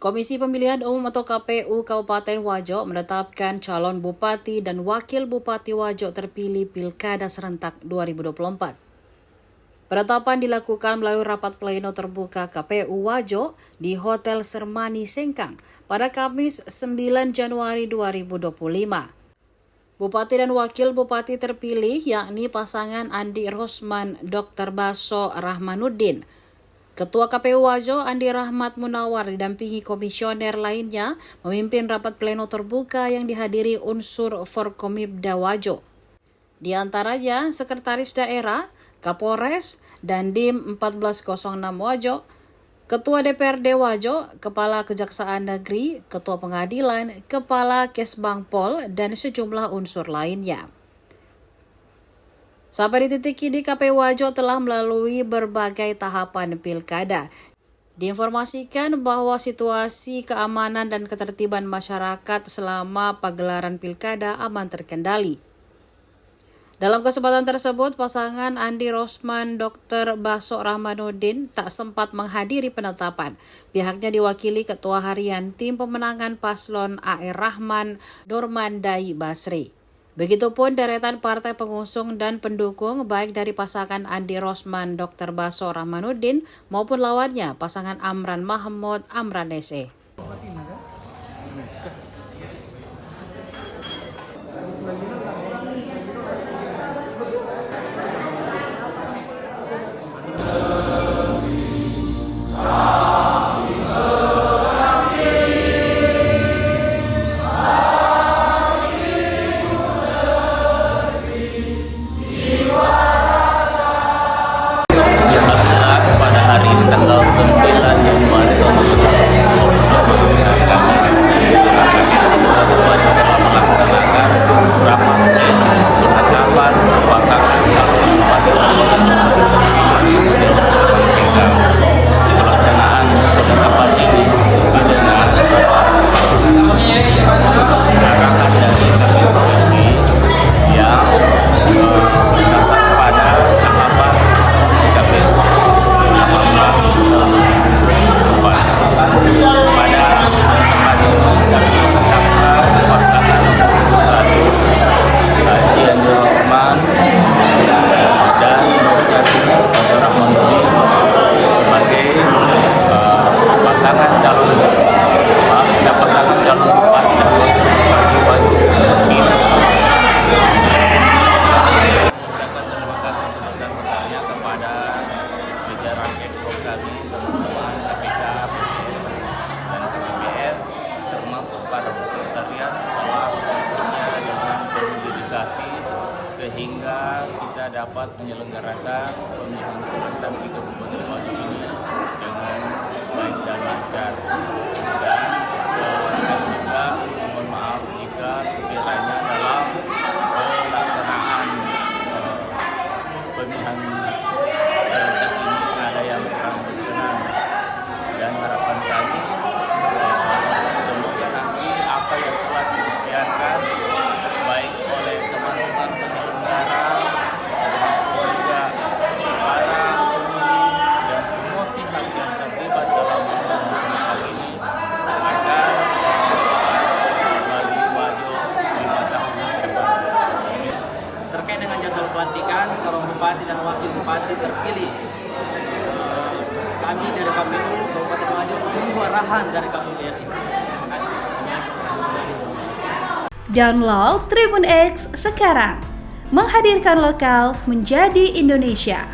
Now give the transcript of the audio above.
Komisi Pemilihan Umum atau KPU Kabupaten Wajo menetapkan calon bupati dan wakil bupati Wajo terpilih Pilkada Serentak 2024. Penetapan dilakukan melalui rapat pleno terbuka KPU Wajo di Hotel Sermani Sengkang pada Kamis 9 Januari 2025. Bupati dan wakil bupati terpilih yakni pasangan Andi Rosman Dr. Baso Rahmanuddin. Ketua KPU Wajo Andi Rahmat Munawar didampingi komisioner lainnya memimpin rapat pleno terbuka yang dihadiri unsur Forkomibda Wajo. Di antaranya Sekretaris Daerah, Kapolres, dan Dim 1406 Wajo, Ketua DPRD Wajo, Kepala Kejaksaan Negeri, Ketua Pengadilan, Kepala Kesbangpol, dan sejumlah unsur lainnya. Sampai di titik ini KPU Wajo telah melalui berbagai tahapan pilkada. Diinformasikan bahwa situasi keamanan dan ketertiban masyarakat selama pagelaran pilkada aman terkendali. Dalam kesempatan tersebut, pasangan Andi Rosman Dr. Baso Rahmanuddin tak sempat menghadiri penetapan. Pihaknya diwakili Ketua Harian Tim Pemenangan Paslon A.R. Rahman Dormandai Basri. Begitupun deretan partai pengusung dan pendukung baik dari pasangan Andi Rosman Dr. Baso Rahmanuddin maupun lawannya pasangan Amran Mahmud Amranese. Tanggal 9 Januari 2024 kami melaksanakan rapat pleno penetapan pasangan calon bupati pelaksanaan penetapan ini dengan arahan dari KPU yang berdasar pada tahapan KPU sehingga kita dapat menyelenggarakan pemilihan serentak di Kabupaten Wajo ini dengan baik dan lancar. Dan juga mohon maaf jika sekiranya dalam pelaksanaan pemilihan serentak ini ada yang kurang berkenan, dan harapan kami semoga nanti apa yang telah diikhtiarkan baik oleh teman-teman penyelenggara, keluarga, para pemilih, dan semua pihak yang terlibat dalam hal ini akan bagi Wajo 5 tahun ke depan. Terkait dengan jadwal pelantikan calon bupati dan wakil bupati terpilih, kami dari KPU Kabupaten Wajo menunggu arahan dari KPU RI. Terima kasih. Download Tribun X sekarang, menghadirkan lokal menjadi Indonesia.